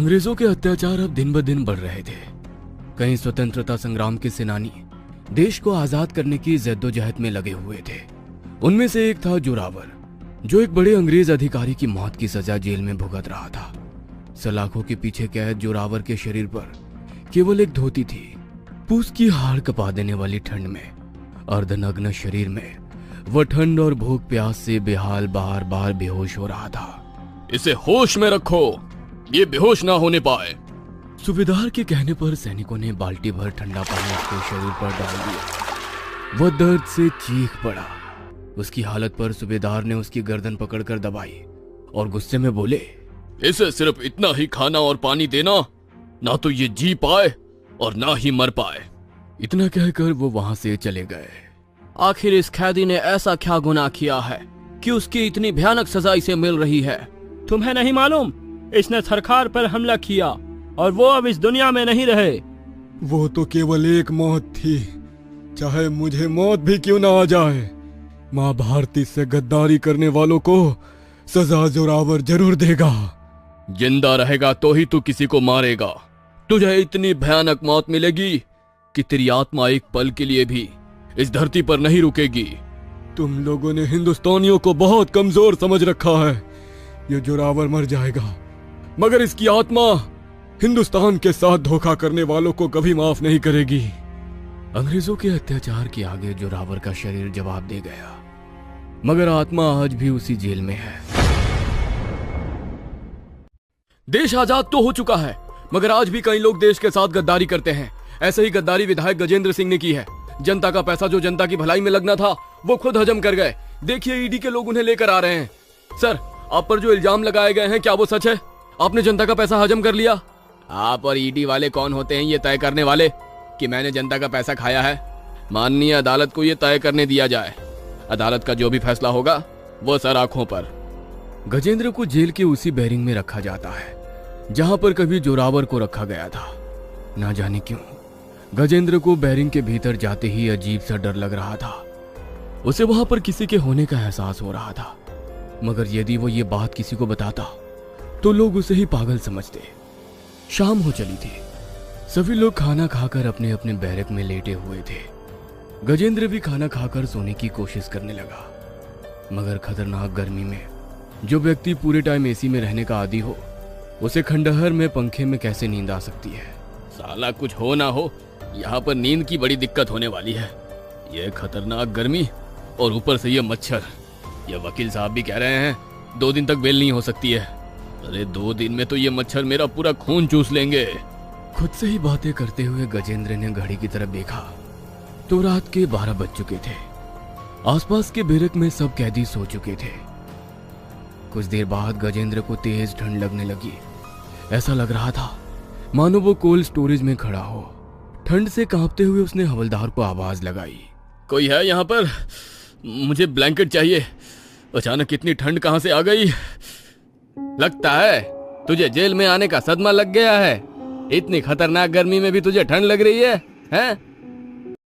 अंग्रेजों के अत्याचार अब दिन ब दिन बढ़ रहे थे। कई स्वतंत्रता संग्राम के सेनानी देश को आजाद करने की जद्दोजहद में लगे हुए थे। उनमें से एक था जोरावर, जो एक बड़े अंग्रेज अधिकारी की मौत की सजा जेल में भुगत रहा था। सलाखों के पीछे कैद जोरावर के शरीर पर केवल एक धोती थी। पूस की हाड़ कपा देने वाली ठंड में अर्धनग्न शरीर में वह ठंड और भूख प्यास से बेहाल बार बार बेहोश हो रहा था। इसे होश में रखो, ये बेहोश ना होने पाए। सूबेदार के कहने पर सैनिकों ने बाल्टी भर ठंडा पानी उसके शरीर पर डाल दिया। वह दर्द से चीख पड़ा। उसकी हालत पर सूबेदार ने उसकी गर्दन पकड़कर दबाई और गुस्से में बोले, इसे सिर्फ इतना ही खाना और पानी देना, ना तो ये जी पाए और ना ही मर पाए। इतना कहकर वो वहां से चले गए। आखिर इस कैदी ने ऐसा क्या गुनाह किया है कि उसकी इतनी भयानक सजा इसे मिल रही है? तुम्हें नहीं मालूम, इसने सरकार पर हमला किया और वो अब इस दुनिया में नहीं रहे। वो तो केवल एक मौत थी, चाहे मुझे मौत भी क्यों ना आ जाए। माँ भारती से गद्दारी करने वालों को सजा जोरावर जरूर देगा। जिंदा रहेगा तो ही तू किसी को मारेगा। तुझे इतनी भयानक मौत मिलेगी कि तेरी आत्मा एक पल के लिए भी इस धरती पर नहीं रुकेगी। तुम लोगों ने हिंदुस्तानियों को बहुत कमजोर समझ रखा है। ये जोरावर मर जाएगा, मगर इसकी आत्मा हिंदुस्तान के साथ धोखा करने वालों को कभी माफ नहीं करेगी। अंग्रेजों के अत्याचार के आगे जोरावर का शरीर जवाब दे गया, मगर आत्मा आज भी उसी जेल में है। देश आजाद तो हो चुका है, मगर आज भी कई लोग देश के साथ गद्दारी करते हैं। ऐसे ही गद्दारी विधायक गजेंद्र सिंह ने की है। जनता का पैसा जो जनता की भलाई में लगना था, वो खुद हजम कर गए। देखिए, ईडी के लोग उन्हें लेकर आ रहे हैं। सर, आप पर जो इल्जाम लगाए गए हैं, क्या वो सच है? आपने जनता का पैसा हजम कर लिया? आप और ईडी वाले कौन होते हैं ये तय करने वाले कि मैंने जनता का पैसा खाया है? माननीय अदालत को ये तय करने दिया जाए। अदालत का जो भी फैसला होगा वो सर आंखों पर। गजेंद्र को जेल के उसी बैरिंग में रखा जाता है जहां पर कभी जोरावर को रखा गया था। ना जाने क्यों गजेंद्र को बैरिंग के भीतर जाते ही अजीब सा डर लग रहा था। उसे वहां पर किसी के होने का एहसास हो रहा था, मगर यदि वो ये बात किसी को बताता तो लोग उसे ही पागल समझते। शाम हो चली थी। सभी लोग खाना खाकर अपने अपने बैरक में लेटे हुए थे। गजेंद्र भी खाना खाकर सोने की कोशिश करने लगा, मगर खतरनाक गर्मी में जो व्यक्ति पूरे टाइम एसी में रहने का आदी हो, उसे खंडहर में पंखे में कैसे नींद आ सकती है? साला कुछ हो ना हो, यहाँ पर नींद की बड़ी दिक्कत होने वाली है। ये खतरनाक गर्मी और ऊपर से ये मच्छर। ये वकील साहब भी कह रहे हैं 2 दिन तक बेल नहीं हो सकती है। अरे 2 दिन में तो ये मच्छर मेरा पूरा खून चूस लेंगे। खुद से ही बातें करते हुए गजेंद्र ने घड़ी की तरफ देखा तो रात के 12 बज चुके थे। आसपास के बैरक में सब कैदी सो चुके थे। कुछ देर बाद गजेंद्र को तेज ठंड लगने लगी। ऐसा लग रहा था मानो वो कोल्ड स्टोरेज में खड़ा हो। ठंड से कांपते हुए उसने हवलदार को आवाज लगाई, कोई है यहाँ पर? मुझे ब्लैंकेट चाहिए। अचानक इतनी ठंड कहां से आ गई? लगता है तुझे जेल में आने का सदमा लग गया है। इतनी खतरनाक गर्मी में भी तुझे ठंड लग रही है, हैं?